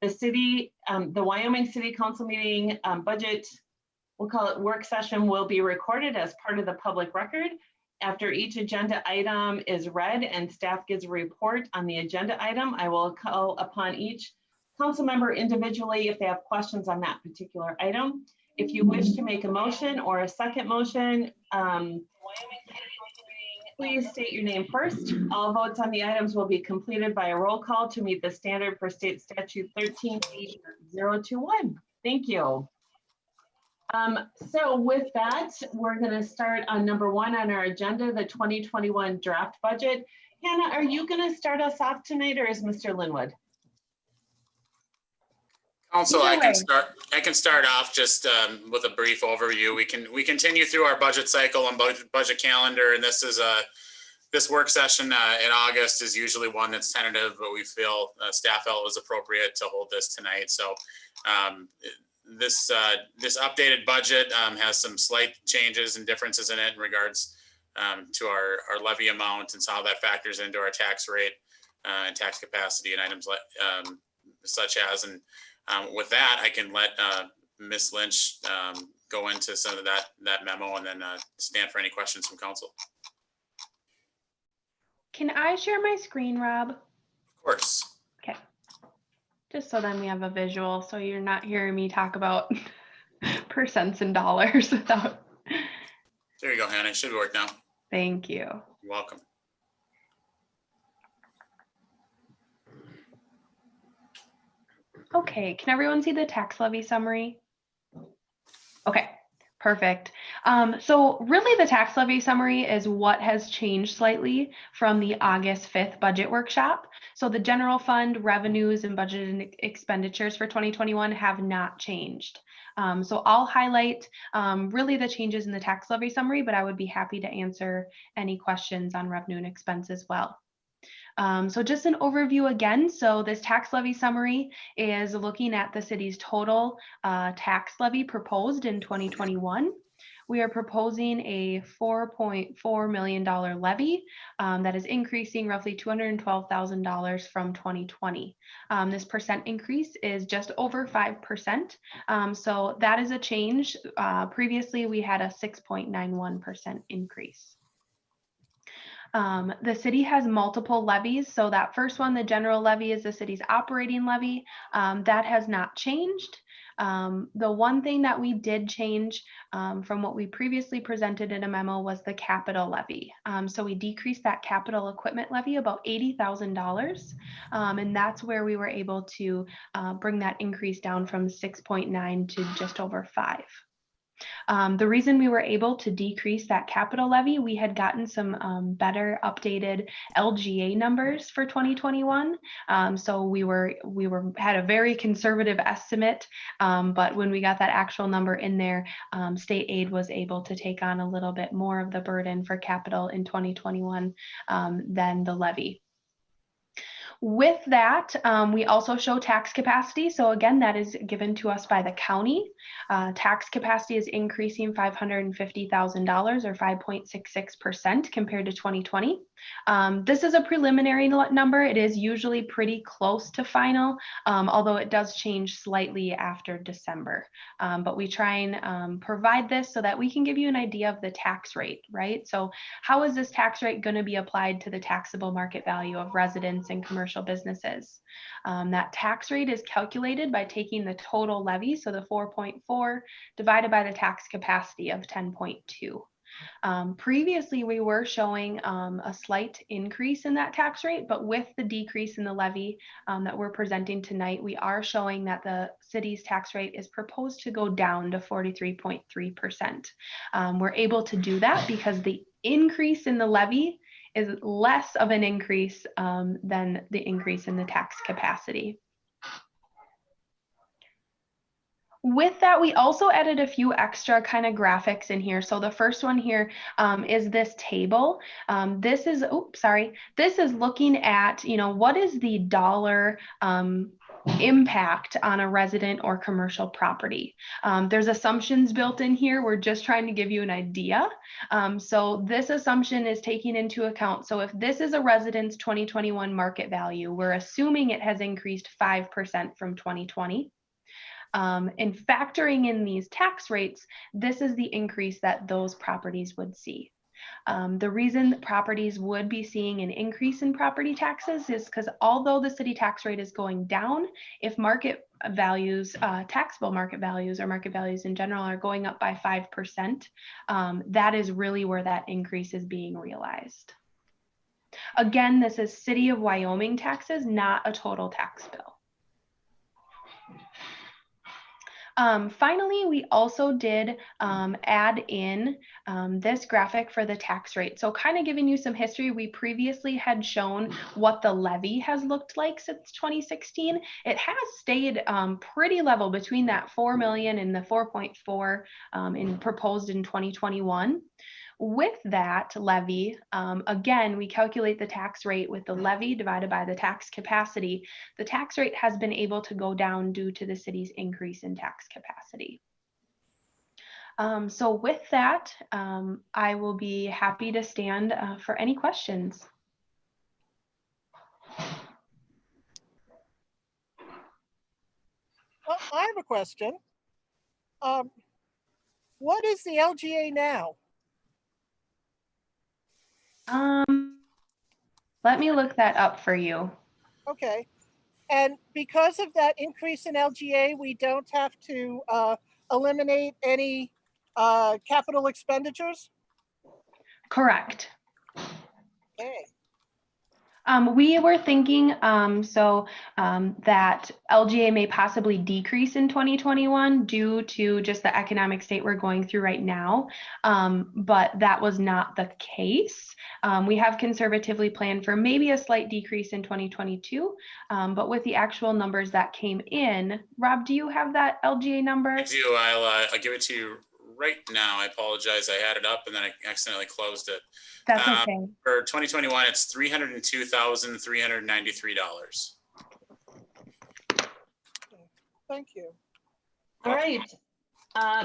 The Wyoming City Council meeting budget, we'll call it work session, will be recorded as part of the public record. After each agenda item is read and staff gives a report on the agenda item, I will call upon each council member individually if they have questions on that particular item. If you wish to make a motion or a second motion, please state your name first. All votes on the items will be completed by a roll call to meet the standard for state statute 13-021. Thank you. So with that, we're going to start on number 1 on our agenda, the 2021 draft budget. Hannah, are you going to start us off tonight, or is Mr. Linwood? Also, I can start off just with a brief overview. We continue through our budget cycle and budget calendar, and this work session in August is usually one that's tentative, but we feel staff felt it was appropriate to hold this tonight. So this updated budget has some slight changes and differences in it in regards to our levy amount and how that factors into our tax rate and tax capacity and items like such as. And with that, I can let Ms. Lynch go into some of that memo and then stand for any questions from council. Can I share my screen, Rob? Of course. Okay. Just so then we have a visual, so you're not hearing me talk about percents and dollars without. There you go, Hannah. It should work now. Thank you. You're welcome. Okay, can everyone see the tax levy summary? Okay, perfect. So really the tax levy summary is what has changed slightly from the August 5th budget workshop. So the general fund revenues and budgeted expenditures for 2021 have not changed. So I'll highlight really the changes in the tax levy summary, but I would be happy to answer any questions on revenue and expense as well. So just an overview again. So this tax levy summary is looking at the city's total tax levy proposed in 2021. We are proposing a $4.4 million levy that is increasing roughly $212,000 from 2020. This percent increase is just over 5%. So that is a change. Previously, we had a 6.91% increase. The city has multiple levies. So that first one, the general levy, is the city's operating levy. That has not changed. The one thing that we did change from what we previously presented in a memo was the capital levy. So we decreased that capital equipment levy about $80,000. And that's where we were able to bring that increase down from 6.9 to just over 5. The reason we were able to decrease that capital levy, we had gotten some better updated LGA numbers for 2021. So we had a very conservative estimate, but when we got that actual number in there, state aid was able to take on a little bit more of the burden for capital in 2021 than the levy. With that, we also show tax capacity. So again, that is given to us by the county. Tax capacity is increasing $550,000 or 5.66% compared to 2020. This is a preliminary number. It is usually pretty close to final, although it does change slightly after December. But we try and provide this so that we can give you an idea of the tax rate, right? So how is this tax rate going to be applied to the taxable market value of residents and commercial businesses? That tax rate is calculated by taking the total levy, so the 4.4 divided by the tax capacity of 10.2. Previously, we were showing a slight increase in that tax rate, but with the decrease in the levy that we're presenting tonight, we are showing that the city's tax rate is proposed to go down to 43.3%. We're able to do that because the increase in the levy is less of an increase than the increase in the tax capacity. With that, we also added a few extra kind of graphics in here. So the first one here is this table. This is looking at, what is the dollar impact on a resident or commercial property. There's assumptions built in here. We're just trying to give you an idea. So this assumption is taking into account. So if this is a resident's 2021 market value, we're assuming it has increased 5% from 2020. And factoring in these tax rates, this is the increase that those properties would see. The reason that properties would be seeing an increase in property taxes is because although the city tax rate is going down, if market values, taxable market values or market values in general are going up by 5%, that is really where that increase is being realized. Again, this is City of Wyoming taxes, not a total tax bill. Finally, we also did add in this graphic for the tax rate. So kind of giving you some history, we previously had shown what the levy has looked like since 2016. It has stayed pretty level between that 4 million and the 4.4 proposed in 2021. With that levy, again, we calculate the tax rate with the levy divided by the tax capacity. The tax rate has been able to go down due to the city's increase in tax capacity. So with that, I will be happy to stand for any questions. Well, I have a question. What is the LGA now? Let me look that up for you. Okay. And because of that increase in LGA, we don't have to eliminate any capital expenditures? Correct. Okay. We were thinking that LGA may possibly decrease in 2021 due to just the economic state we're going through right now, but that was not the case. We have conservatively planned for maybe a slight decrease in 2022, but with the actual numbers that came in, Rob, do you have that LGA number? I do. I'll give it to you right now. I apologize. I had it up and then I accidentally closed it. That's okay. For 2021, it's $302,393. Thank you. All right.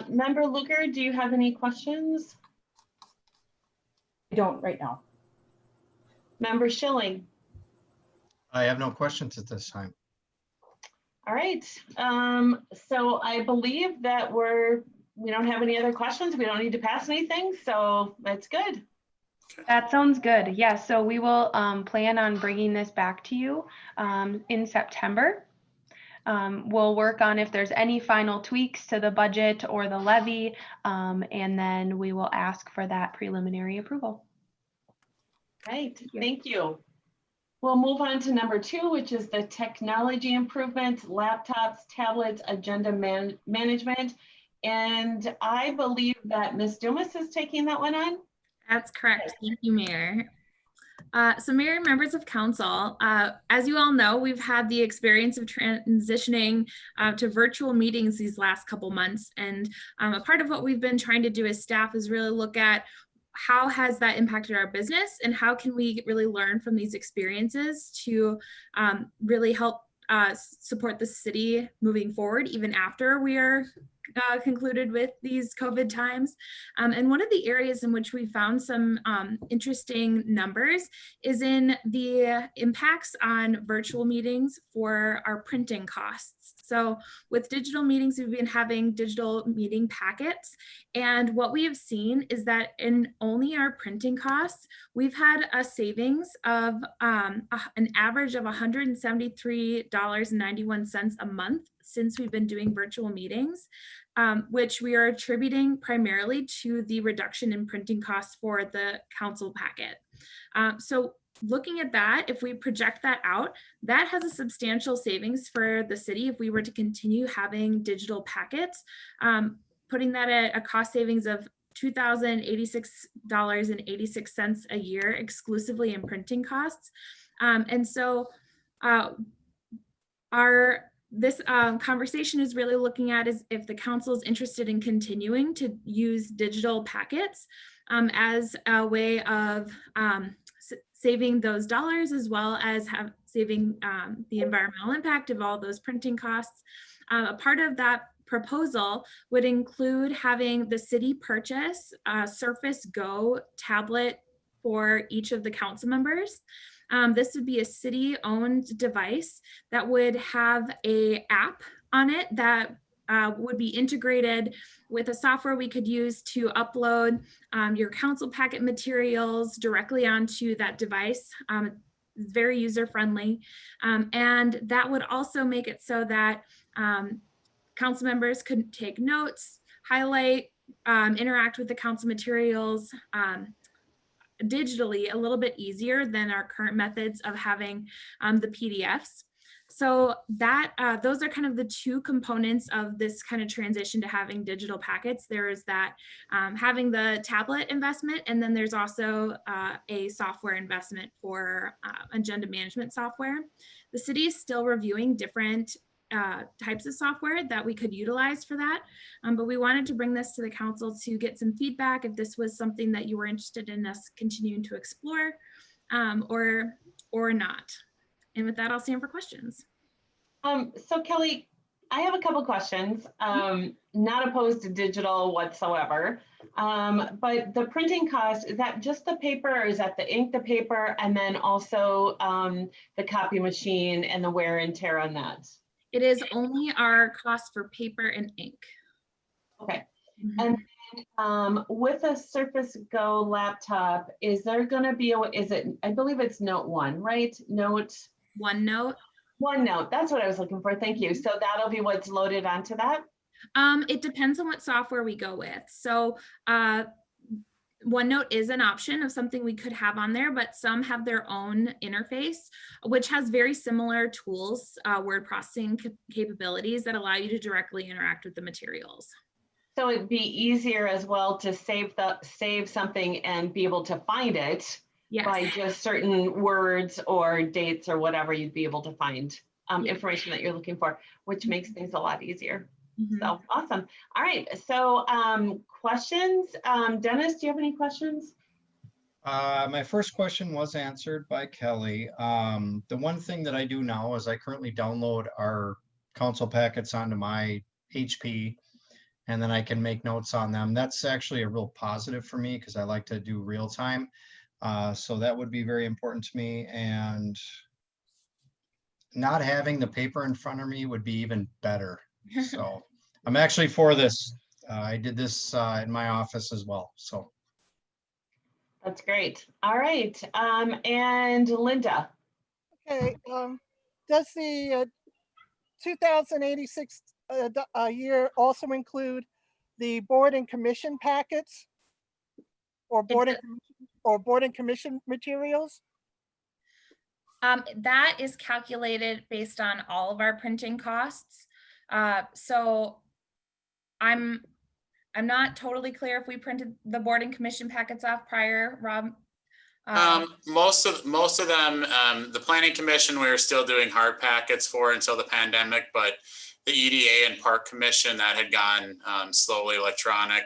Member Luker, do you have any questions? I don't right now. Member Schilling? I have no questions at this time. All right. So I believe that we don't have any other questions. We don't need to pass anything. So that's good. That sounds good. Yeah, so we will plan on bringing this back to you in September. We'll work on if there's any final tweaks to the budget or the levy, and then we will ask for that preliminary approval. Right, thank you. We'll move on to number 2, which is the technology improvements, laptops, tablets, agenda management. And I believe that Ms. Dumas is taking that one on. That's correct. Thank you, Mayor. So Mayor and members of council, as you all know, we've had the experience of transitioning to virtual meetings these last couple months. And a part of what we've been trying to do as staff is really look at how has that impacted our business and how can we really learn from these experiences to really help support the city moving forward, even after we are concluded with these COVID times. And one of the areas in which we found some interesting numbers is in the impacts on virtual meetings for our printing costs. So with digital meetings, we've been having digital meeting packets. And what we have seen is that in only our printing costs, we've had a savings of an average of $173.91 a month since we've been doing virtual meetings, which we are attributing primarily to the reduction in printing costs for the council packet. So looking at that, if we project that out, that has a substantial savings for the city if we were to continue having digital packets, putting that at a cost savings of $2,086.86 a year exclusively in printing costs. And so this conversation is really looking at is if the council is interested in continuing to use digital packets as a way of saving those dollars, as well as saving the environmental impact of all those printing costs. A part of that proposal would include having the city purchase a Surface Go tablet for each of the council members. This would be a city-owned device that would have an app on it that would be integrated with a software we could use to upload your council packet materials directly onto that device. It's very user-friendly. And that would also make it so that council members could take notes, highlight, interact with the council materials digitally a little bit easier than our current methods of having the PDFs. So that those are kind of the two components of this kind of transition to having digital packets. There is that having the tablet investment, and then there's also a software investment for agenda management software. The city is still reviewing different types of software that we could utilize for that. But we wanted to bring this to the council to get some feedback if this was something that you were interested in us continuing to explore or not. And with that, I'll stand for questions. So Kelly, I have a couple questions. Not opposed to digital whatsoever, but the printing cost, is that just the paper, or is that the ink, the paper, and then also the copy machine and the wear and tear on that? It is only our cost for paper and ink. Okay. Mm-hmm. And with a Surface Go laptop, is there going to be I believe it's Note 1, right? OneNote. OneNote, that's what I was looking for. Thank you. So that'll be what's loaded onto that? It depends on what software we go with. So OneNote is an option of something we could have on there, but some have their own interface, which has very similar tools, word processing capabilities that allow you to directly interact with the materials. So it'd be easier as well to save something and be able to find it. Yes. By just certain words or dates or whatever, you'd be able to find information that you're looking for, which makes things a lot easier. Mm-hmm. So awesome. All right. So questions. Dennis, do you have any questions? My first question was answered by Kelly. The one thing that I do now is I currently download our council packets onto my HP, and then I can make notes on them. That's actually a real positive for me because I like to do real time. So that would be very important to me, and not having the paper in front of me would be even better. So I'm actually for this. I did this in my office as well. So that's great. All right. And Linda. Okay. Does the 2086 year also include the board and commission packets or board and commission materials? That is calculated based on all of our printing costs. So I'm not totally clear if we printed the board and commission packets off prior, Rob. Most of them, the planning commission, we were still doing hard packets for until the pandemic, but the EDA and park commission, that had gone slowly electronic.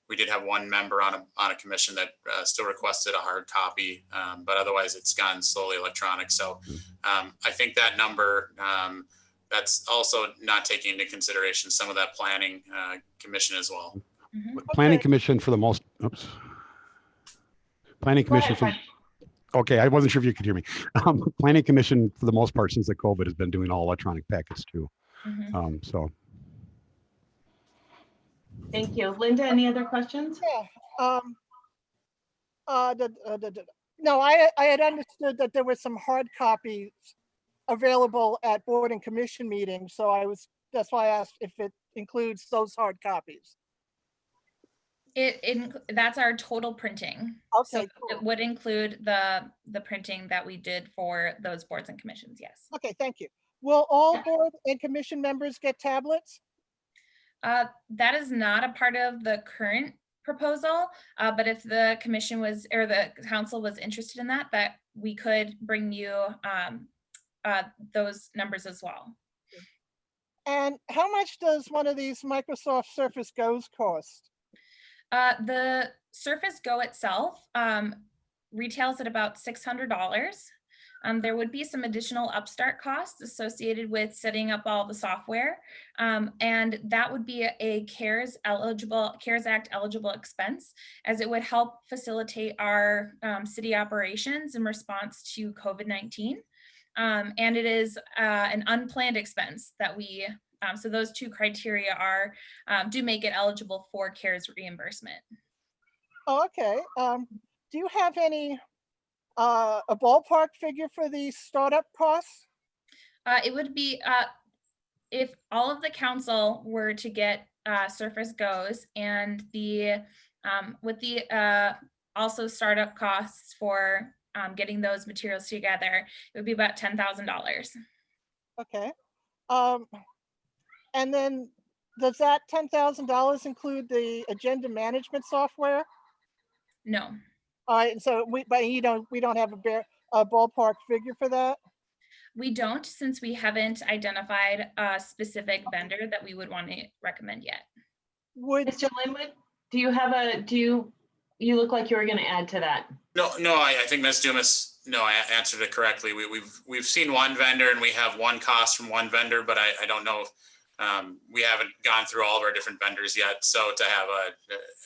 We did have one member on a commission that still requested a hard copy, but otherwise it's gone slowly electronic. So I think that number, that's also not taking into consideration some of that planning commission as well. Mm-hmm. Planning commission for the most, planning commission for, okay, I wasn't sure if you could hear me. Planning commission for the most part since the COVID has been doing all electronic packets too. Mm-hmm. So. Thank you. Linda, any other questions? Yeah. No, I had understood that there were some hard copies available at board and commission meetings. So that's why I asked if it includes those hard copies. That's our total printing. Okay, so cool. It would include the printing that we did for those boards and commissions. Yes. Okay, thank you. Will all board and commission members get tablets? That is not a part of the current proposal, but if the commission was, or the council was interested in that we could bring you those numbers as well. And how much does one of these Microsoft Surface Go's cost? The Surface Go itself retails at about $600. There would be some additional upstart costs associated with setting up all the software. And that would be a CARES Act eligible expense, as it would help facilitate our city operations in response to COVID-19. And it is an unplanned expense that we, so those two criteria are, do make it eligible for CARES reimbursement. Oh, okay. Do you have any, a ballpark figure for the startup costs? It would be, if all of the council were to get Surface Goes, and the, with the also startup costs for getting those materials together, it would be about $10,000. Okay. And then does that $10,000 include the agenda management software? No. All right, and so we don't have a ballpark figure for that? We don't, since we haven't identified a specific vendor that we would want to recommend yet. Would, Mr. Linwood, do you look like you were going to add to that? No, I think Ms. Dumas, I answered it correctly. We've seen one vendor and we have one cost from one vendor, but I don't know. We haven't gone through all of our different vendors yet. So to have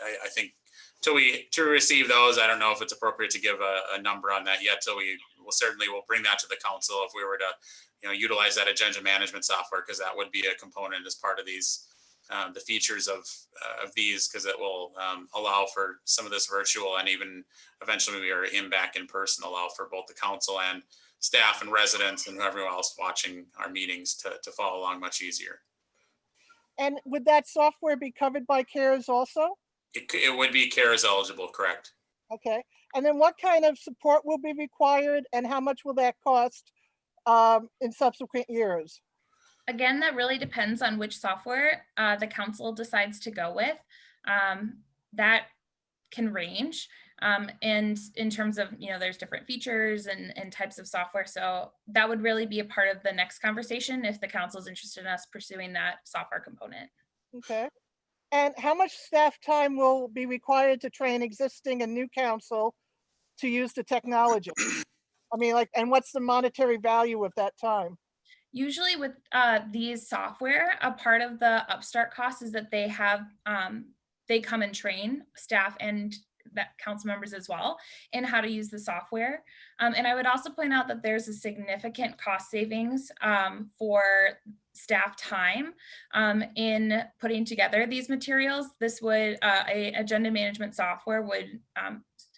I think to receive those, I don't know if it's appropriate to give a number on that yet. So we'll bring that to the council if we were to, utilize that agenda management software, because that would be a component as part of these, the features of these, because it will allow for some of this virtual, and even eventually we are back in person, allow for both the council and staff and residents and everyone else watching our meetings to follow along much easier. and would that software be covered by CARES also? It would be CARES eligible, correct? Okay, and then what kind of support will be required, and how much will that cost in subsequent years? Again, that really depends on which software the council decides to go with. That can range. And in terms of, there's different features and types of software. So that would really be a part of the next conversation if the council is interested in us pursuing that software component. Okay, and how much staff time will be required to train existing and new council to use the technology? I mean, and what's the monetary value of that time? Usually with these software, a part of the upstart cost is that they have, they come and train staff and that council members as well in how to use the software. And I would also point out that there's a significant cost savings for staff time in putting together these materials. This would, a agenda management software would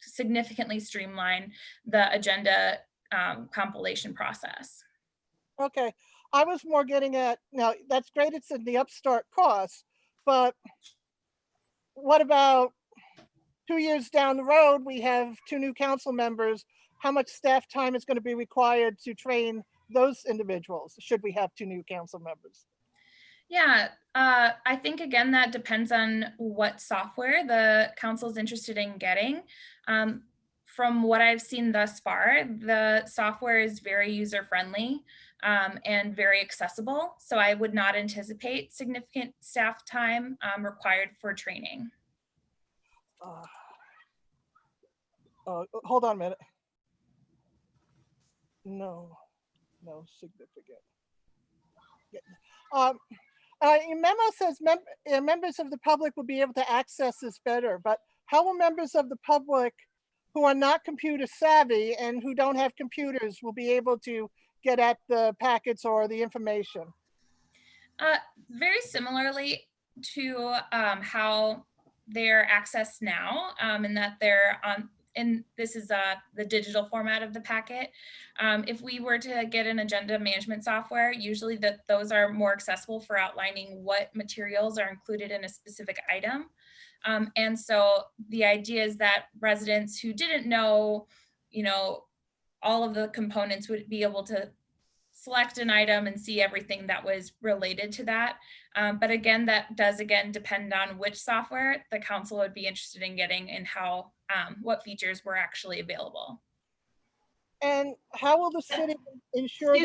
significantly streamline the agenda compilation process. Okay, I was more getting at, now that's great, it's in the upstart costs, but what about 2 years down the road, we have 2 new council members, how much staff time is going to be required to train those individuals, should we have 2 new council members? Yeah, I think again, that depends on what software the council is interested in getting. From what I've seen thus far, the software is very user-friendly and very accessible. So I would not anticipate significant staff time required for training. Hold on a minute. No significant. Your memo says members of the public will be able to access this better, but how will members of the public who are not computer savvy and who don't have computers will be able to get at the packets or the information? Very similarly to how they're accessed now, in that they're on, and this is the digital format of the packet. If we were to get an agenda management software, usually those are more accessible for outlining what materials are included in a specific item. And so the idea is that residents who didn't know, all of the components would be able to select an item and see everything that was related to that. But again, that does depend on which software the council would be interested in getting and how, what features were actually available. And how will the city ensure?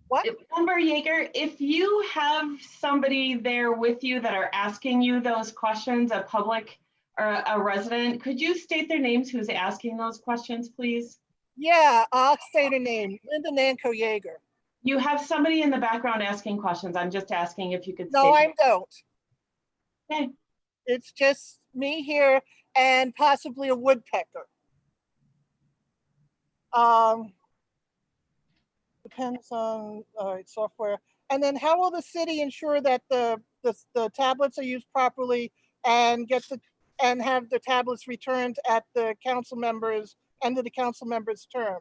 What? Member Yeager, if you have somebody there with you that are asking you those questions, a public or a resident, could you state their names who's asking those questions, please? Yeah, I'll say the name, Linda Nanko Yeager. You have somebody in the background asking questions. I'm just asking if you could No, state. I don't. Okay. It's just me here and possibly a woodpecker. Depends on, all right, software. And then how will the city ensure that the tablets are used properly and and have the tablets returned at the council members, end of the council member's term?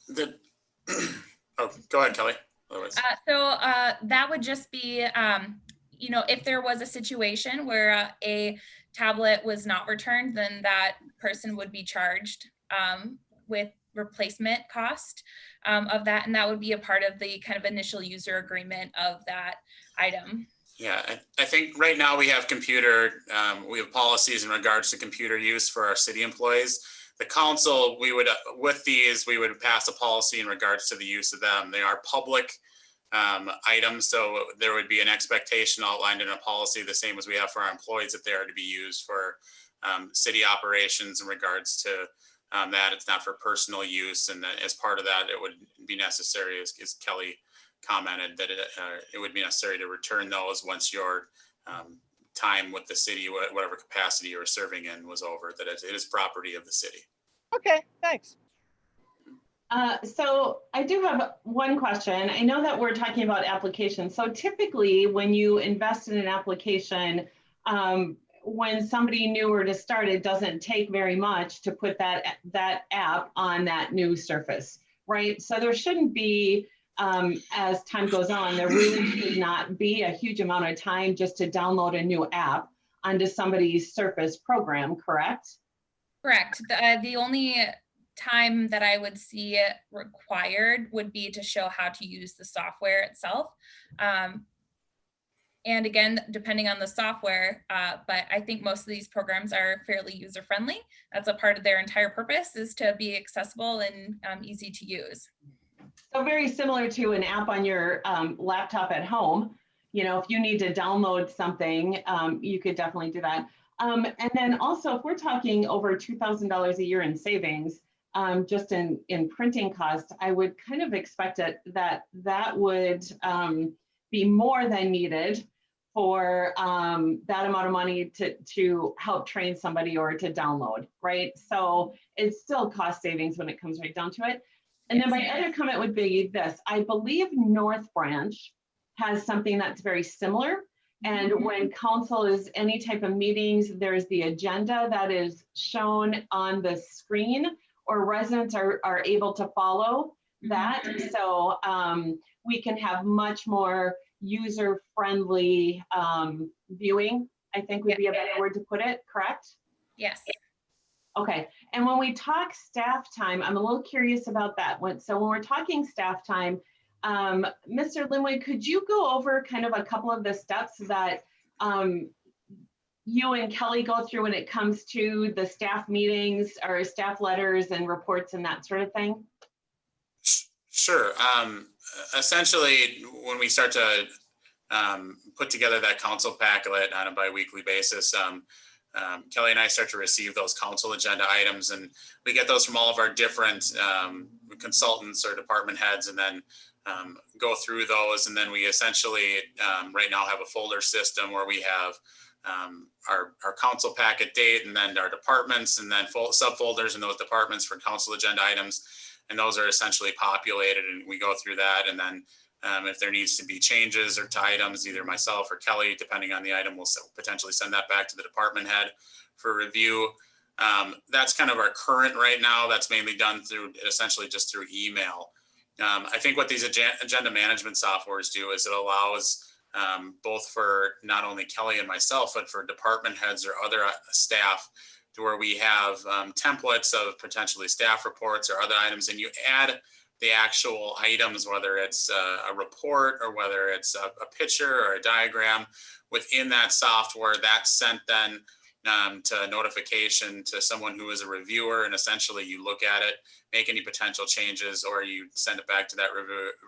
The, oh, go ahead, Kelly. Otherwise. That would just be, you know, if there was a situation where a tablet was not returned, then that person would be charged with replacement cost of that. And that would be a part of the kind of initial user agreement of that item. Yeah, I think right now we have we have policies in regards to computer use for our city employees. The council, with these, we would pass a policy in regards to the use of them. They are public items, so there would be an expectation outlined in a policy, the same as we have for our employees, that they are to be used for city operations in regards to that. It's not for personal use, and as part of that, it would be necessary, as Kelly commented, that it would be necessary to return those once your time with the city, whatever capacity you were serving in, was over, that it is property of the city. Okay, thanks. So I do have one question. I know that we're talking about applications. So typically when you invest in an application, when somebody newer to start, it doesn't take very much to put that app on that new surface, right? So there shouldn't be, as time goes on, there really should not be a huge amount of time just to download a new app onto somebody's Surface program, correct? Correct. The only time that I would see it required would be to show how to use the software itself. And again, depending on the software, but I think most of these programs are fairly user-friendly. That's a part of their entire purpose, is to be accessible and easy to use. So very similar to an app on your laptop at home. You know, if you need to download something, you could definitely do that. And then also, if we're talking over $2,000 a year in savings, just in printing costs, I would kind of expect that would be more than needed for that amount of money to help train somebody or to download, right? So it's still cost savings when it comes right down to it. And then my other comment would be this: I believe North Branch has something that's very similar. And when council is any type of meetings, there's the agenda that is shown on the screen, or residents are able to follow that. So we can have much more user-friendly viewing, I think would be a better word to put it, correct? Yes. Okay, and when we talk staff time, I'm a little curious about that. So when we're talking staff time, Mr. Linwood, could you go over kind of a couple of the steps that you and Kelly go through when it comes to the staff meetings or staff letters and reports and that sort of thing? Sure. Essentially, when we start to put together that council packet on a bi-weekly basis, Kelly and I start to receive those council agenda items, and we get those from all of our different consultants or department heads, and then go through those. And then we essentially right now have a folder system where we have our council packet date, and then our departments, and then subfolders in those departments for council agenda items. And those are essentially populated, and we go through that. And then if there needs to be changes or to items, either myself or Kelly, depending on the item, we'll potentially send that back to the department head for review. That's kind of our current right now. That's mainly done through essentially just through email. I think what these agenda management softwares do is it allows both for not only Kelly and myself, but for department heads or other staff, to where we have templates of potentially staff reports or other items, and you add the actual items, whether it's a report or whether it's a picture or a diagram within that software. That's sent then to notification to someone who is a reviewer, and essentially you look at it, make any potential changes, or you send it back to that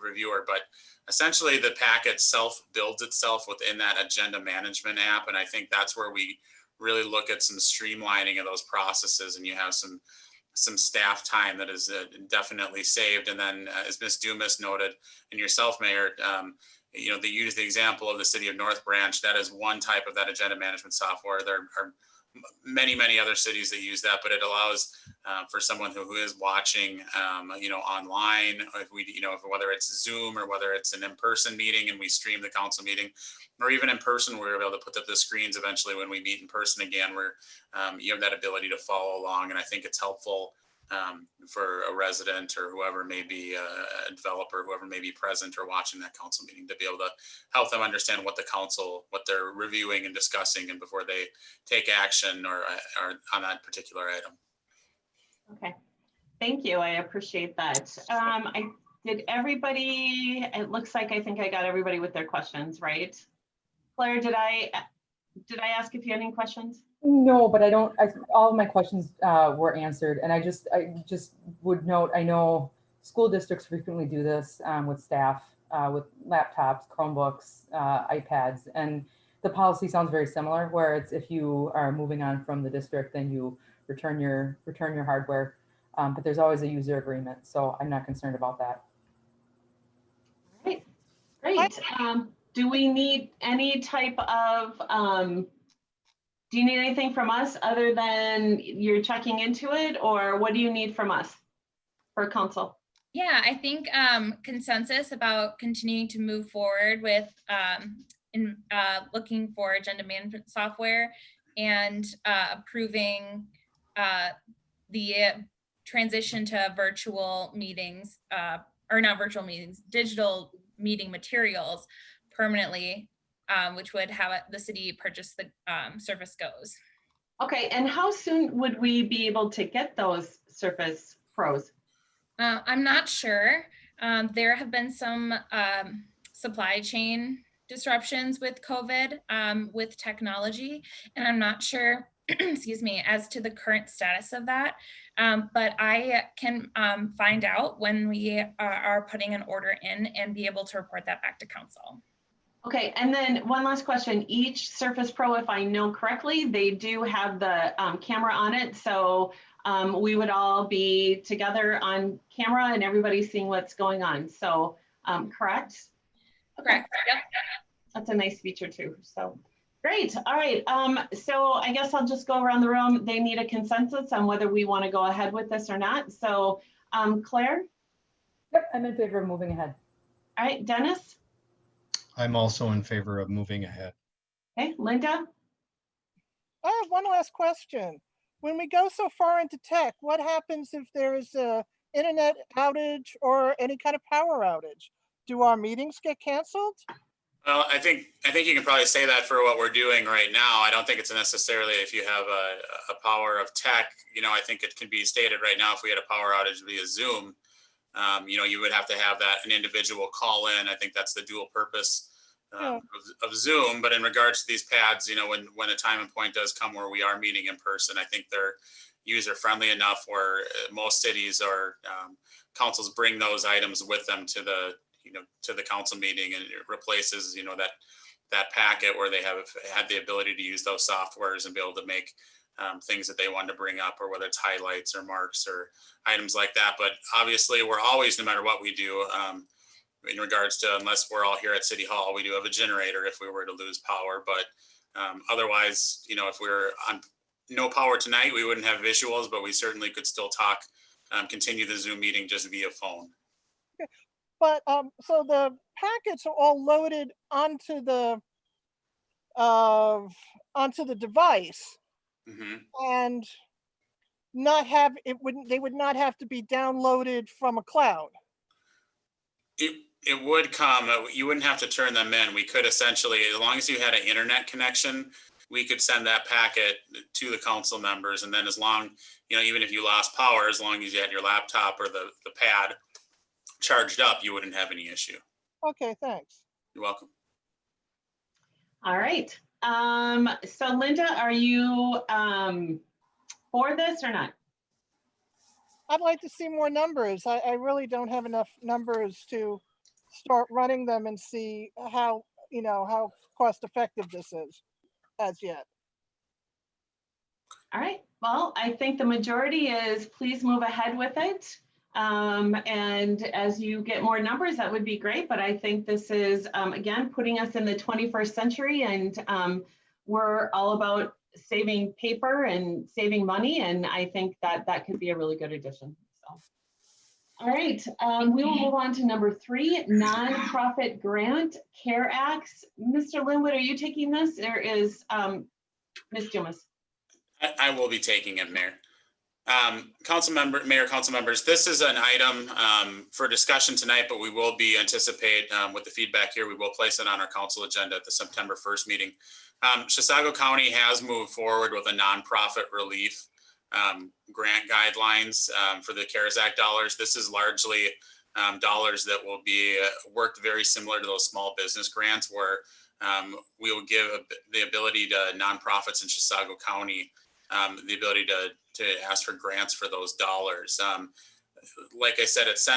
reviewer. But essentially the packet self builds itself within that agenda management app, and I think that's where we really look at some streamlining of those processes, and you have some staff time that is definitely saved. And then as Ms. Dumas noted, and yourself, Mayor, they use the example of the city of North Branch. That is one type of that agenda management software. There are many other cities that use that, but it allows for someone who is watching, online, whether it's Zoom or whether it's an in-person meeting and we stream the council meeting, or even in person, we're able to put up the screens eventually when we meet in person again, where you have that ability to follow along. And I think it's helpful for a resident or whoever may be a developer, whoever may be present or watching that council meeting, to be able to help them understand what what they're reviewing and discussing, and before they take action or on that particular item. Okay, thank you. I appreciate that. Did everybody, it looks like I think I got everybody with their questions, right? Claire, did I ask if you had any questions? No, but all of my questions were answered. And I just would note, I know school districts frequently do this with staff, with laptops, Chromebooks, iPads, and the policy sounds very similar, where it's if you are moving on from the district, then you return your hardware. But there's always a user agreement, so I'm not concerned about that. Great. Do we need any type of, do you need anything from us other than you're checking into it, or what do you need from us for council? Yeah, I think consensus about continuing to move forward with looking for agenda management software and approving the transition to virtual meetings, or not virtual meetings, digital meeting materials permanently, which would have the city purchase the Surface Goes. Okay, and how soon would we be able to get those Surface Pros? I'm not sure. There have been some supply chain disruptions with COVID, with technology, and I'm not sure, excuse me, as to the current status of that. But I can find out when we are putting an order in and be able to report that back to council. Okay, and then one last question. Each Surface Pro, if I know correctly, they do have the camera on it. So we would all be together on camera and everybody seeing what's going on. So correct? Correct, yep. That's a nice feature too. So great, all right. So I guess I'll just go around the room. They need a consensus on whether we want to go ahead with this or not. So Claire? Yep, I'm in favor of moving ahead. All right, Dennis? I'm also in favor of moving ahead. Okay, Linda? I have one last question. When we go so far into tech, what happens if there is a internet outage or any kind of power outage? Do our meetings get canceled? Well, I think you can probably say that for what we're doing right now. I don't think it's necessarily if you have a power of tech. I think it can be stated right now, if we had a power outage via Zoom, you would have to have an individual call in. I think that's the dual purpose of Zoom. But in regards to these pads, when a time and point does come where we are meeting in person, I think they're user friendly enough where most cities or councils bring those items with them to the council meeting, and it replaces that packet where they have had the ability to use those softwares and be able to make things that they want to bring up, or whether it's highlights or marks or items like that. But obviously we're always, no matter what we do, in regards to, unless we're all here at City Hall, we do have a generator if we were to lose power. But otherwise, if we were on no power tonight, we wouldn't have visuals, but we certainly could still talk, continue the Zoom meeting just via phone. Okay. But so the packets are all loaded onto the device. Mm-hmm. And they would not have to be downloaded from a cloud. It would come, you wouldn't have to turn them in. We could essentially, as long as you had an internet connection, we could send that packet to the council members. And then as long, even if you lost power, as long as you had your laptop or the pad charged up, you wouldn't have any issue. Okay, thanks. You're welcome. All right. So Linda, are you for this or not? I'd like to see more numbers. I really don't have enough numbers to start running them and see how cost effective this is as yet. All right, well, I think the majority is please move ahead with it. And as you get more numbers, that would be great. But I think this is, again, putting us in the 21st century, and we're all about saving paper and saving money. And I think that that could be a really good addition. So, all right, we will move on to number 3, nonprofit grant CARE Acts. Mr. Linwood, are you taking this, or is Ms. Dumas? I will be taking it, Mayor. Mayor, council members, this is an item for discussion tonight, but we will be anticipate with the feedback here, we will place it on our council agenda at the September 1st meeting. Chisago County has moved forward with a nonprofit relief grant guidelines for the CARES Act dollars. This is largely dollars that will be worked very similar to those small business grants, where we will give the ability to nonprofits in Chisago County the ability to ask for grants for those dollars. Like I said, it's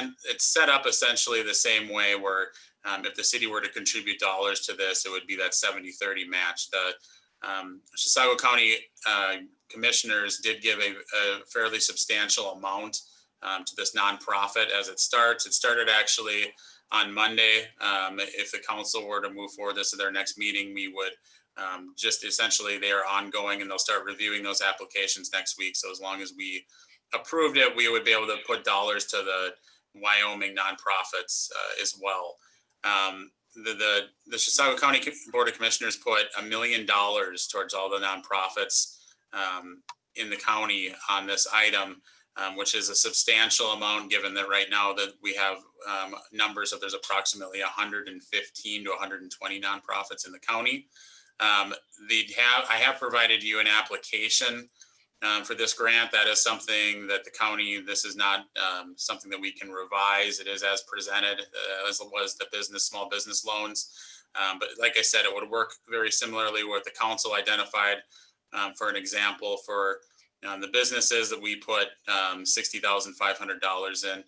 set up essentially the same way, where if the city were to contribute dollars to this, it would be that 70-30 match. The Chisago County commissioners did give a fairly substantial amount to this nonprofit as it starts. It started actually on Monday. If the council were to move forward this to their next meeting, we would just essentially, they are ongoing and they'll start reviewing those applications next week. So as long as we approved it, we would be able to put dollars to the Wyoming nonprofits as well. The Chisago County Board of Commissioners put $1 million towards all the nonprofits in the county on this item, which is a substantial amount, given that right now that we have numbers of there's approximately 115 to 120 nonprofits in the county. I have provided you an application for this grant. That is something that the county, this is not something that we can revise. It is as presented as it was the small business loans. But like I said, it would work very similarly with the council identified for an example for the businesses that we put $60,500 in.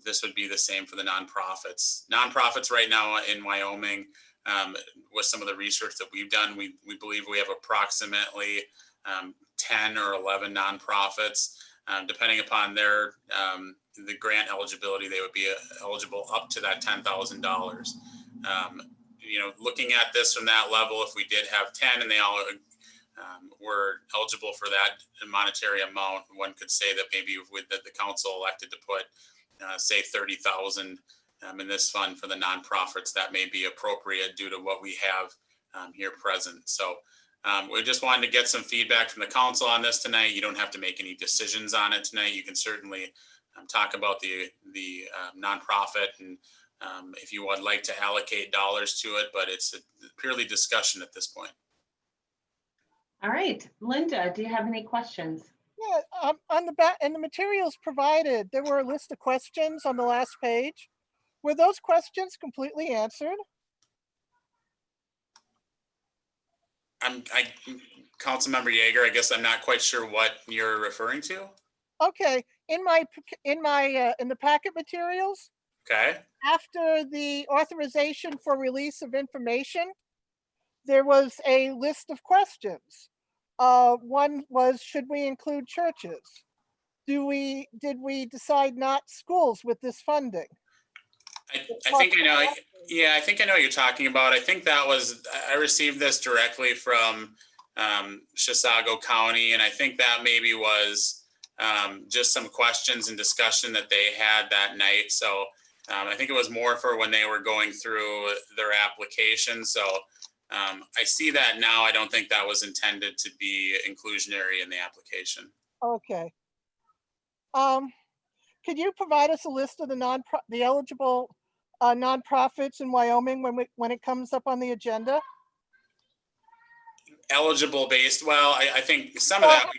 This would be the same for the nonprofits. Nonprofits right now in Wyoming, with some of the research that we've done, we believe we have approximately 10 or 11 nonprofits, depending upon their the grant eligibility. They would be eligible up to that $10,000. Looking at this from that level, if we did have 10 and they all were eligible for that monetary amount, one could say that maybe with the council elected to put say 30,000 in this fund for the nonprofits, that may be appropriate due to what we have here present. So we just wanted to get some feedback from the council on this tonight. You don't have to make any decisions on it tonight. You can certainly talk about the nonprofit, and if you would like to allocate dollars to it, but it's a purely discussion at this point. All right, Linda, do you have any questions? Yeah, on the back, and the materials provided, there were a list of questions on the last page. Were those questions completely answered? Councilmember Yeager, I guess I'm not quite sure what you're referring to. Okay, in the packet materials. Okay. After the authorization for release of information, there was a list of questions. One was, should we include churches? Did we decide not schools with this funding? I think I know. Yeah, I think I know what you're talking about. I think I received this directly from Chisago County, and I think that maybe was just some questions and discussion that they had that night. So I think it was more for when they were going through their application. So I see that now. I don't think that was intended to be inclusionary in the application. Okay. Could you provide us a list of the eligible nonprofits in Wyoming when it comes up on the agenda? Eligible based, well, I think some of that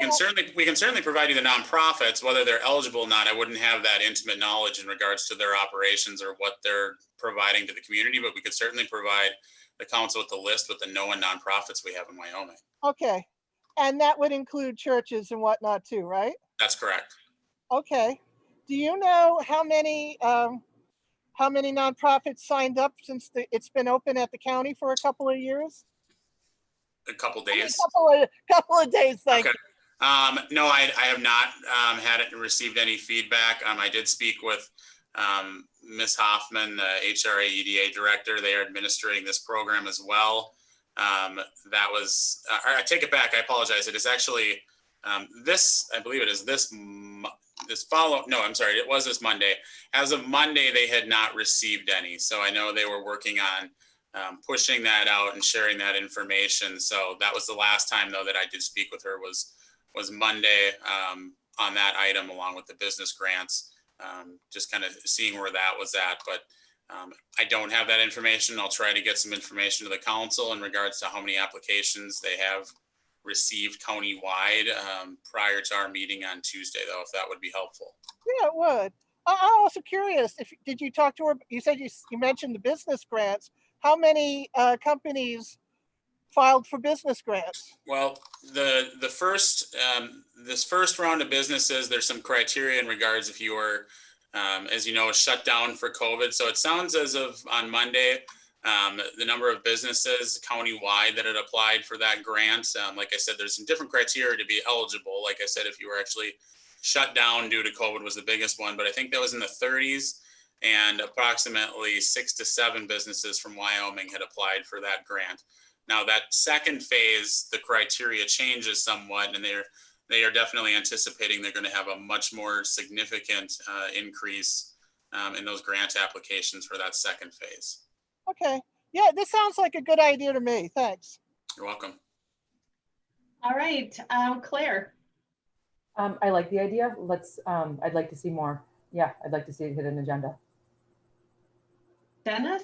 we can certainly provide you the nonprofits, whether they're eligible or not. I wouldn't have that intimate knowledge in regards to their operations or what they're providing to the community, but we could certainly provide the council with the list with the known nonprofits we have in Wyoming. Okay, and that would include churches and whatnot too, right? That's correct. Okay. Do you know how many nonprofits signed up since it's been open at the county for a couple of years? A couple days. Couple of days, thank you. No, I have not had it received any feedback. I did speak with Ms. Hoffman, the HRA EDA director. They are administering this program as well. That was, I take it back. I apologize. It is actually this, I believe it is this it was this Monday. As of Monday, they had not received any. So I know they were working on pushing that out and sharing that information. So that was the last time though that I did speak with her was Monday on that item along with the business grants, just kind of seeing where that was at. But I don't have that information. I'll try to get some information to the council in regards to how many applications they have received countywide prior to our meeting on Tuesday, though, if that would be helpful. Yeah, it would. I'm also curious, did you talk to her? You said you mentioned the business grants. How many companies filed for business grants? Well, the first this first round of businesses, there's some criteria in regards if you were, as you know, shut down for COVID. So it sounds as of on Monday, the number of businesses countywide that had applied for that grant. Like I said, there's some different criteria to be eligible. Like I said, if you were actually shut down due to COVID was the biggest one, but I think that was in the 30s, and approximately 6 to 7 businesses from Wyoming had applied for that grant. Now that second phase, the criteria changes somewhat, and they are definitely anticipating they're going to have a much more significant increase in those grant applications for that second phase. Okay. Yeah, this sounds like a good idea to me. Thanks. You're welcome. All right, Claire. I like the idea. Let's, I'd like to see more. Yeah, I'd like to see it hit an agenda. Dennis?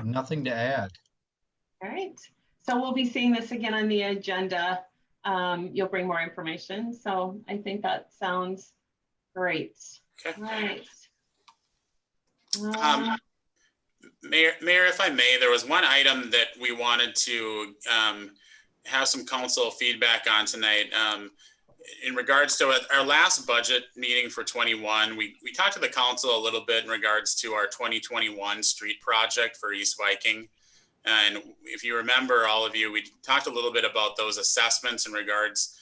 Nothing to add. All right, so we'll be seeing this again on the agenda. You'll bring more information. So I think that sounds great. Okay. All right. Mayor, if I may, there was one item that we wanted to have some council feedback on tonight. In regards to our last budget meeting for 21, we talked to the council a little bit in regards to our 2021 street project for East Viking. And if you remember, all of you, we talked a little bit about those assessments in regards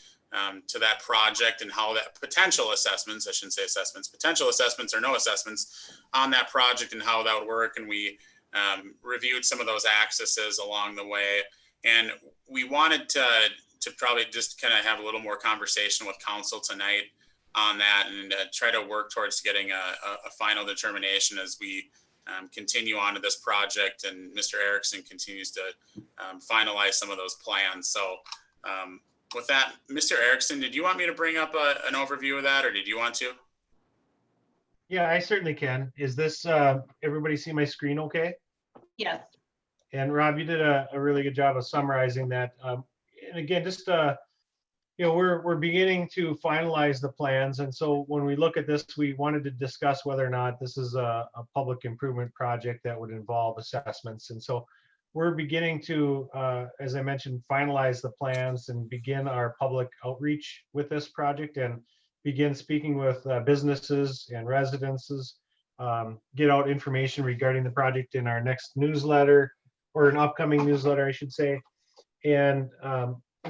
to that project and how that potential assessments, I shouldn't say assessments, potential assessments or no assessments on that project and how that would work. And we reviewed some of those accesses along the way. And we wanted to probably just kind of have a little more conversation with council tonight on that and try to work towards getting a final determination as we continue on to this project and Mr. Erickson continues to finalize some of those plans. So with that, Mr. Erickson, did you want me to bring up an overview of that, or did you want to? Yeah, I certainly can. Is this, everybody see my screen okay? Yes. And Rob, you did a really good job of summarizing that. And again, just, you know, we're beginning to finalize the plans. And so when we look at this, we wanted to discuss whether or not this is a public improvement project that would involve assessments. And so we're beginning to, as I mentioned, finalize the plans and begin our public outreach with this project and begin speaking with businesses and residences, get out information regarding the project in our next newsletter, or an upcoming newsletter, I should say. And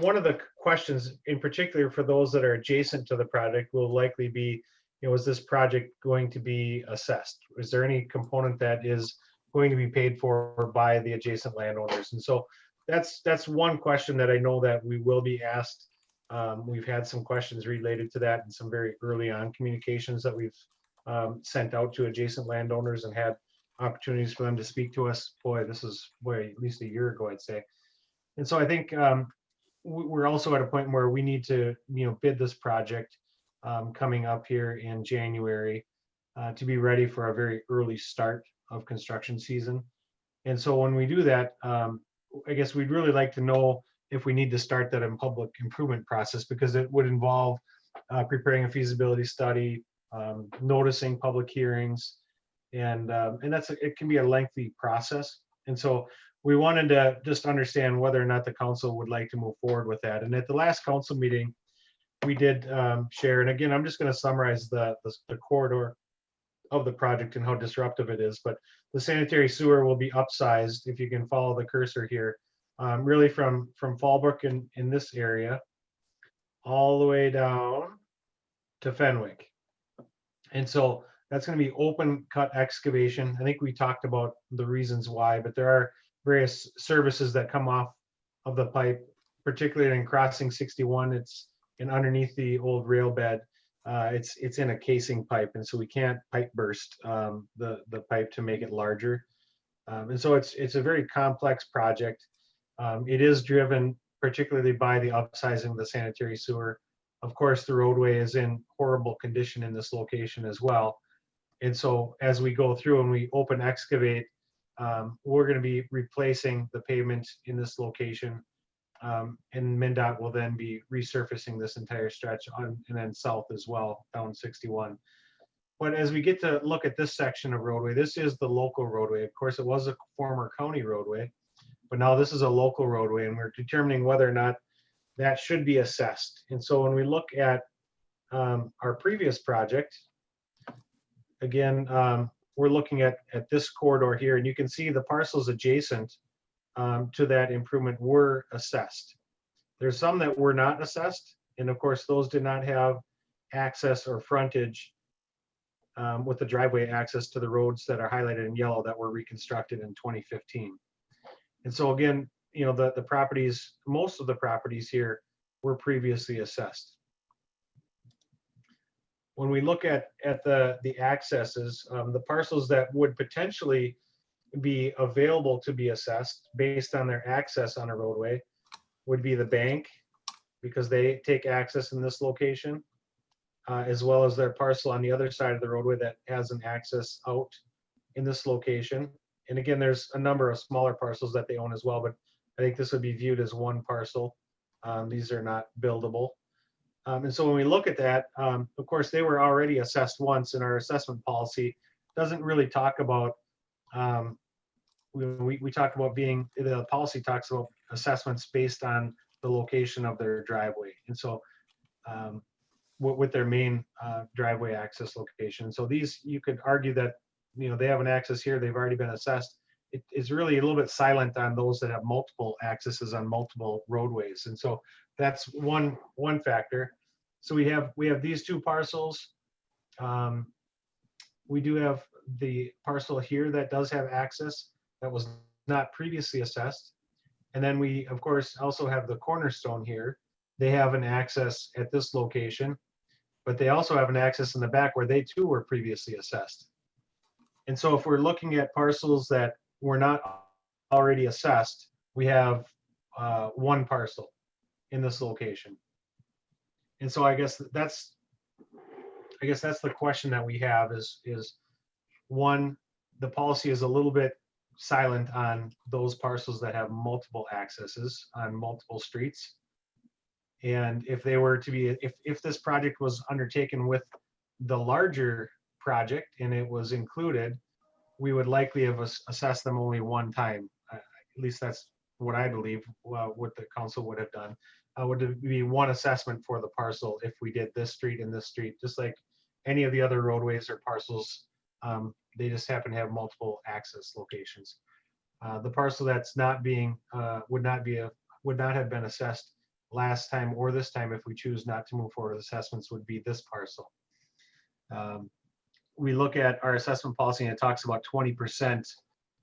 one of the questions in particular for those that are adjacent to the project will likely be, you know, is this project going to be assessed? Is there any component that is going to be paid for by the adjacent landowners? And so that's one question that I know that we will be asked. We've had some questions related to that and some very early on communications that we've sent out to adjacent landowners and had opportunities for them to speak to us. Boy, this is at least a year ago, I'd say. And so I think we're also at a point where we need to, you know, bid this project coming up here in January to be ready for a very early start of construction season. And so when we do that, I guess we'd really like to know if we need to start that in public improvement process, because it would involve preparing a feasibility study, noticing public hearings, and it can be a lengthy process. And so we wanted to just understand whether or not the council would like to move forward with that. And at the last council meeting, we did share, and again, I'm just going to summarize the corridor of the project and how disruptive it is, but the sanitary sewer will be upsized. If you can follow the cursor here, really from Fallbrook in this area all the way down to Fenwick. And so that's going to be open cut excavation. I think we talked about the reasons why, but there are various services that come off of the pipe, particularly in crossing 61. It's in underneath the old rail bed. It's in a casing pipe, and so we can't pipe burst the pipe to make it larger. And so it's a very complex project. It is driven particularly by the upsizing of the sanitary sewer. Of course, the roadway is in horrible condition in this location as well. And so as we go through and we open excavate, we're going to be replacing the pavement in this location. And MnDOT will then be resurfacing this entire stretch on and then south as well, down 61. But as we get to look at this section of roadway, this is the local roadway. Of course, it was a former county roadway, but now this is a local roadway, and we're determining whether or not that should be assessed. And so when we look at our previous project, again, we're looking at this corridor here, and you can see the parcels adjacent to that improvement were assessed. There's some that were not assessed, and of course, those did not have access or frontage with the driveway access to the roads that are highlighted in yellow that were reconstructed in 2015. And so again, you know, the properties, most of the properties here were previously assessed. When we look at the accesses, the parcels that would potentially be available to be assessed based on their access on a roadway would be the bank, because they take access in this location, as well as their parcel on the other side of the roadway that has an access out in this location. And again, there's a number of smaller parcels that they own as well, but I think this would be viewed as one parcel. These are not buildable. And so when we look at that, of course, they were already assessed once, and our assessment policy doesn't really talk about, we talk about being, the policy talks about assessments based on the location of their driveway. And so with their main driveway access location. So these, you could argue that, you know, they have an access here, they've already been assessed. It's really a little bit silent on those that have multiple accesses on multiple roadways. And so that's one factor. So we have these two parcels. We do have the parcel here that does have access that was not previously assessed. And then we, of course, also have the cornerstone here. They have an access at this location, but they also have an access in the back where they too were previously assessed. And so if we're looking at parcels that were not already assessed, we have one parcel in this location. And so I guess that's the question that we have is one, the policy is a little bit silent on those parcels that have multiple accesses on multiple streets. And if they were to be, if this project was undertaken with the larger project and it was included, we would likely have assessed them only one time. At least that's what I believe what the council would have done. Would be one assessment for the parcel if we did this street and this street, just like any of the other roadways or parcels. They just happen to have multiple access locations. The parcel that's not being would not have been assessed last time or this time if we choose not to move forward with assessments would be this parcel. We look at our assessment policy and it talks about 20%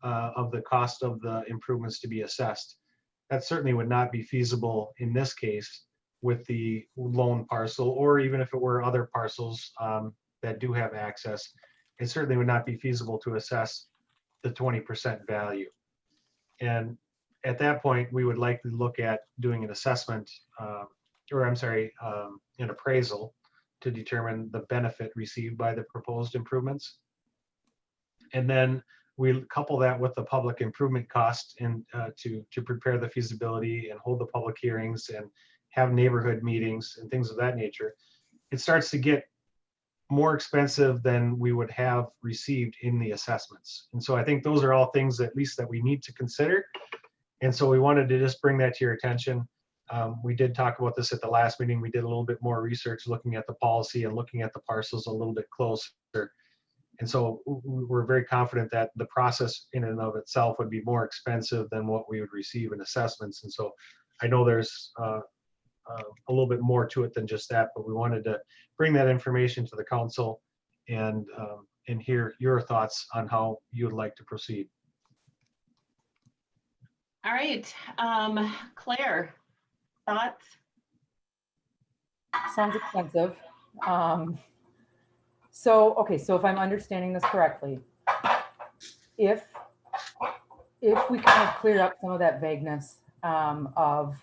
of the cost of the improvements to be assessed. That certainly would not be feasible in this case with the lone parcel, or even if it were other parcels that do have access, it certainly would not be feasible to assess the 20% value. And at that point, we would likely look at doing an assessment, an appraisal to determine the benefit received by the proposed improvements. And then we couple that with the public improvement cost and to prepare the feasibility and hold the public hearings and have neighborhood meetings and things of that nature. It starts to get more expensive than we would have received in the assessments. And so I think those are all things at least that we need to consider. And so we wanted to just bring that to your attention. We did talk about this at the last meeting. We did a little bit more research looking at the policy and looking at the parcels a little bit closer. And so we're very confident that the process in and of itself would be more expensive than what we would receive in assessments. And so I know there's a little bit more to it than just that, but we wanted to bring that information to the council and hear your thoughts on how you would like to proceed. All right, Claire, thoughts? Sounds expensive. Okay, so if I'm understanding this correctly, if we kind of clear up some of that vagueness of,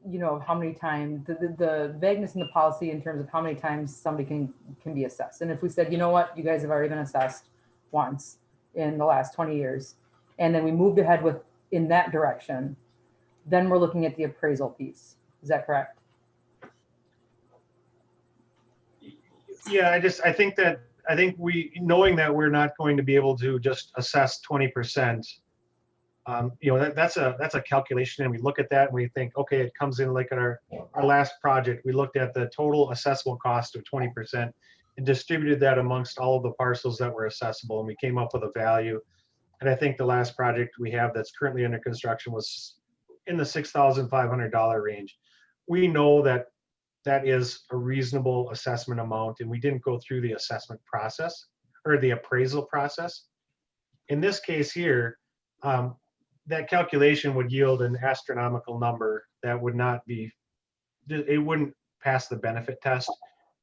you know, how many times, the vagueness in the policy in terms of how many times somebody can be assessed. And if we said, you know what, you guys have already been assessed once in the last 20 years, and then we moved ahead in that direction, then we're looking at the appraisal piece. Is that correct? Yeah, I think we, knowing that we're not going to be able to just assess 20%, you know, that's a calculation, and we look at that and we think, okay, it comes in like in our last project, we looked at the total assessable cost of 20% and distributed that amongst all of the parcels that were accessible, and we came up with a value. And I think the last project we have that's currently under construction was in the $6,500 range. We know that that is a reasonable assessment amount, and we didn't go through the assessment process or the appraisal process. In this case here, that calculation would yield an astronomical number that would not be, it wouldn't pass the benefit test.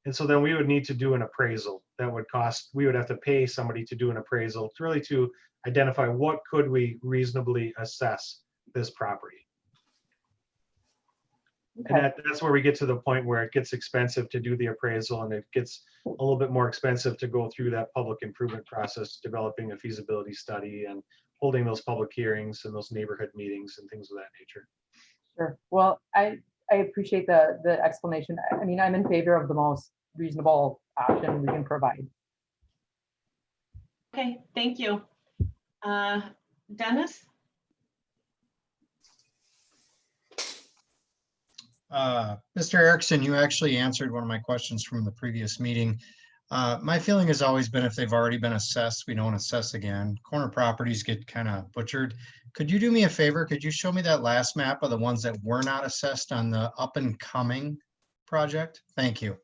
And so then we would need to do an appraisal that would cost, we would have to pay somebody to do an appraisal to really to identify what could we reasonably assess this property. Okay. And that's where we get to the point where it gets expensive to do the appraisal, and it gets a little bit more expensive to go through that public improvement process, developing a feasibility study and holding those public hearings and those neighborhood meetings and things of that nature. Sure. Well, I appreciate the explanation. I mean, I'm in favor of the most reasonable option we can provide. Okay, thank you. Dennis? Mr. Erickson, you actually answered one of my questions from the previous meeting. My feeling has always been if they've already been assessed, we don't assess again. Corner properties get kind of butchered. Could you do me a favor? Could you show me that last map of the ones that were not assessed on the up and coming project? Thank you.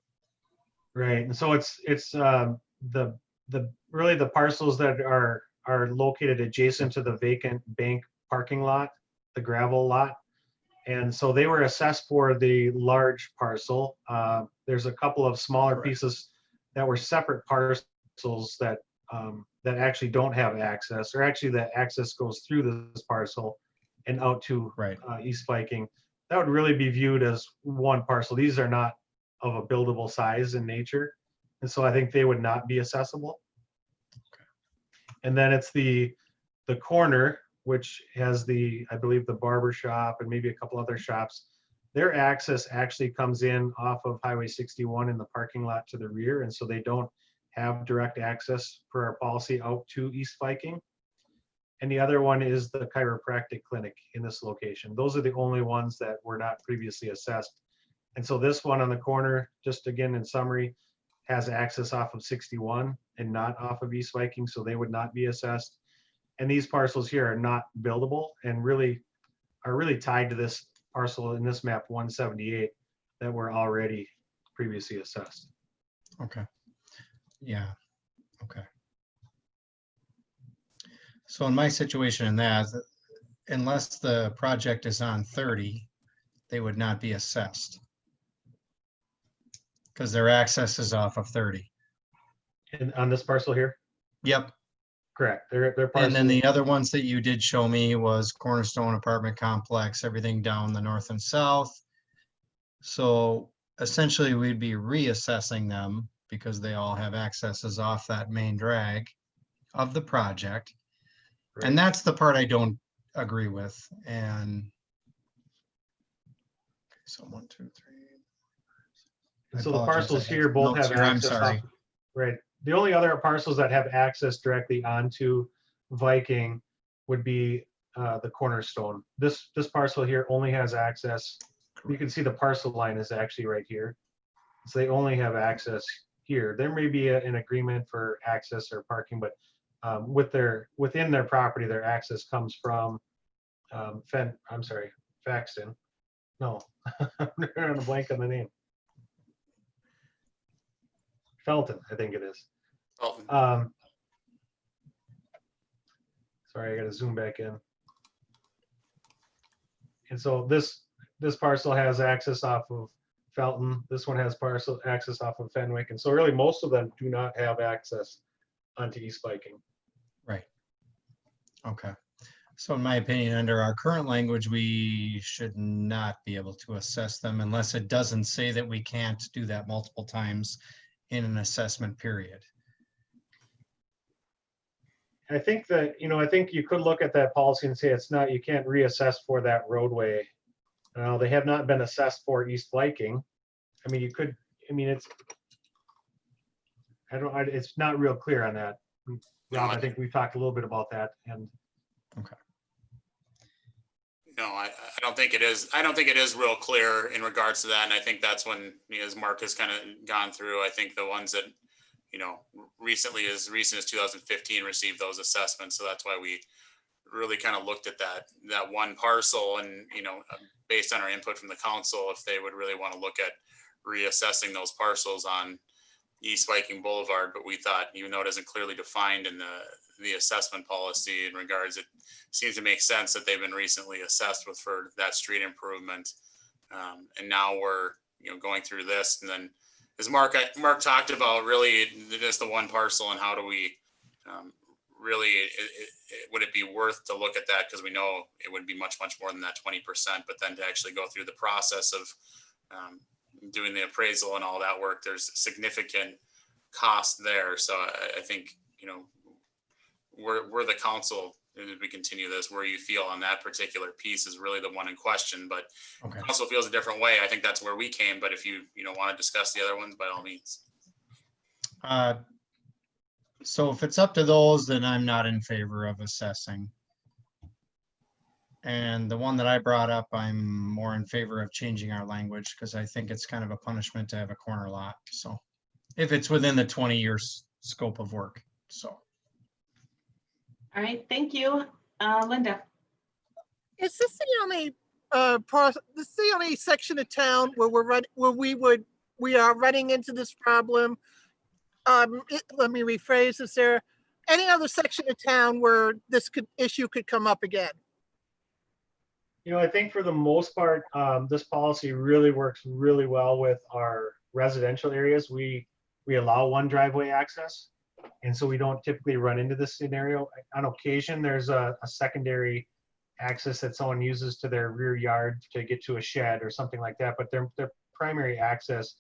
Right, and so it's really the parcels that are located adjacent to the vacant bank parking lot, the gravel lot. And so they were assessed for the large parcel. There's a couple of smaller pieces that were separate parcels that actually don't have access, or actually the access goes through this parcel and out to East Viking. That would really be viewed as one parcel. These are not of a buildable size in nature, and so I think they would not be accessible. And then it's the corner, which has I believe the barber shop and maybe a couple other shops. Their access actually comes in off of Highway 61 in the parking lot to the rear, and so they don't have direct access for our policy out to East Viking. And the other one is the chiropractic clinic in this location. Those are the only ones that were not previously assessed. And so this one on the corner, just again in summary, has access off of 61 and not off of East Viking, so they would not be assessed. And these parcels here are not buildable and are really tied to this parcel in this map 178 that were already previously assessed. Okay. Yeah. Okay. So in my situation in that, unless the project is on 30, they would not be assessed because their access is off of 30. And on this parcel here? Yep. Correct. They're parcel. And then the other ones that you did show me was Cornerstone Apartment Complex, everything down the north and south. So essentially we'd be reassessing them because they all have accesses off that main drag of the project. Right. And that's the part I don't agree with. And so 1, 2, 3. So the parcels here both have access. I'm sorry. Right. The only other parcels that have access directly onto Viking would be the Cornerstone. This parcel here only has access. You can see the parcel line is actually right here. So they only have access here. There may be an agreement for access or parking, but within their property, their access comes from Faxton. No, I'm drawing a blank on the name. Felton, I think it is. Oh, Sorry, I got to zoom back in. And so this parcel has access off of Felton. This one has parcel access off of Fenwick. And so really most of them do not have access onto East Viking. Right. Okay. So in my opinion, under our current language, we should not be able to assess them unless it doesn't say that we can't do that multiple times in an assessment period. I think that, I think you could look at that policy and say you can't reassess for that roadway. They have not been assessed for East Viking. I mean, it's not real clear on that. Rob, I think we've talked a little bit about that, and okay. No, I don't think it is. I don't think it is real clear in regards to that. And I think that's when, as Mark has kind of gone through, I think the ones that, recently, as recent as 2015, received those assessments. So that's why we really kind of looked at that one parcel and, based on our input from the council, if they would really want to look at reassessing those parcels on East Viking Boulevard. But we thought, even though it isn't clearly defined in the assessment policy in regards, it seems to make sense that they've been recently assessed for that street improvement. And now we're, going through this. And then as Mark talked about, really just the one parcel and how do we really, would it be worth to look at that? Because we know it would be much more than that 20%, but then to actually go through the process of doing the appraisal and all that work, there's significant cost there. So I think, we're the council, as we continue this, where you feel on that particular piece is really the one in question, but Okay. council feels a different way. I think that's where we came, but if you want to discuss the other ones, by all means. So if it's up to those, then I'm not in favor of assessing. And the one that I brought up, I'm more in favor of changing our language because I think it's kind of a punishment to have a corner lot. So if it's within the 20 years scope of work, so. All right, thank you. Linda. Is this the only this is the only section of town where we are running into this problem? Let me rephrase. Is there any other section of town where this issue could come up again? I think for the most part, this policy really works really well with our residential areas. We allow one driveway access, and so we don't typically run into this scenario. On occasion, there's a secondary access that someone uses to their rear yard to get to a shed or something like that. But their primary access,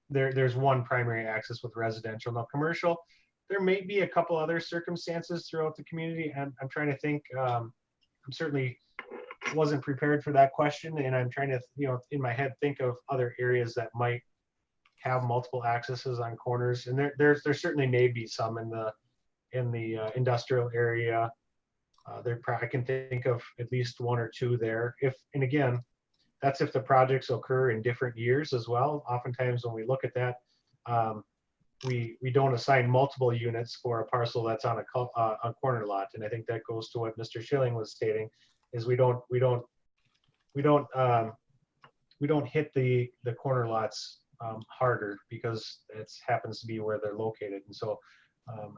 there's one primary access with residential. Now, commercial, there may be a couple other circumstances throughout the community, and I'm trying to think. I'm certainly wasn't prepared for that question, and I'm trying to, in my head, think of other areas that might have multiple accesses on corners. And there certainly may be some in the industrial area. I can think of at least one or two there. And again, that's if the projects occur in different years as well. Oftentimes when we look at that, we don't assign multiple units for a parcel that's on a corner lot. And I think that goes to what Mr. Schilling was stating, is we don't hit the corner lots harder because it happens to be where they're located. And so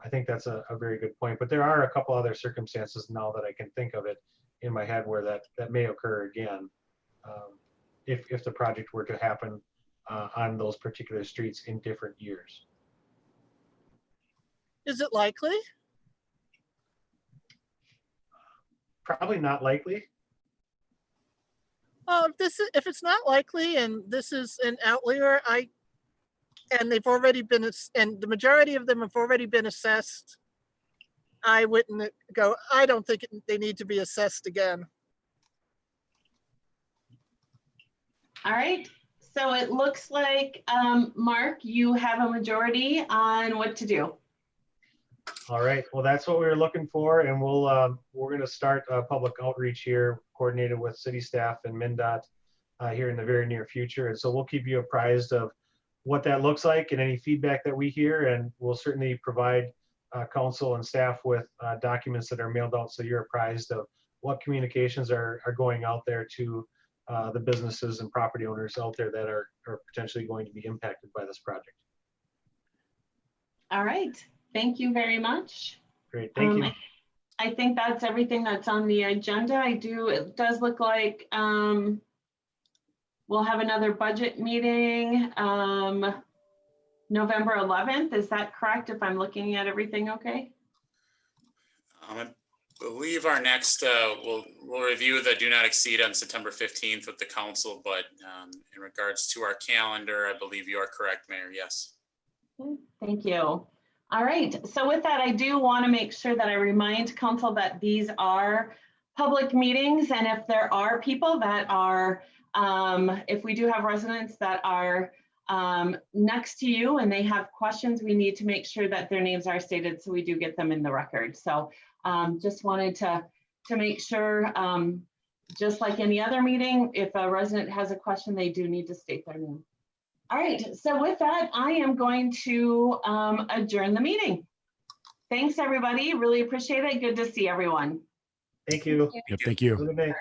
I think that's a very good point. But there are a couple other circumstances now that I can think of it in my head where that may occur again if the project were to happen on those particular streets in different years. Is it likely? Probably not likely. If it's not likely and this is an outlier, and they've already been, and the majority of them have already been assessed, I wouldn't go. I don't think they need to be assessed again. All right, so it looks like, Mark, you have a majority on what to do. All right, well, that's what we were looking for, and we're going to start public outreach here, coordinated with city staff and MnDOT here in the very near future. And so we'll keep you apprised of what that looks like and any feedback that we hear, and we'll certainly provide council and staff with documents that are mailed out so you're apprised of what communications are going out there to the businesses and property owners out there that are potentially going to be impacted by this project. All right, thank you very much. Great, thank you. I think that's everything that's on the agenda. It does look like we'll have another budget meeting November 11th. Is that correct? If I'm looking at everything okay? I believe our next, we'll review the do not exceed on September 15th with the council, but in regards to our calendar, I believe you are correct, Mayor, yes. Thank you. All right, so with that, I do want to make sure that I remind council that these are public meetings, and if there are people that are, if we do have residents that are next to you and they have questions, we need to make sure that their names are stated so we do get them in the record. So just wanted to make sure, just like any other meeting, if a resident has a question, they do need to state their name. All right, so with that, I am going to adjourn the meeting. Thanks, everybody. Really appreciate it. Good to see everyone. Thank you. Yep, thank you. Have a good night.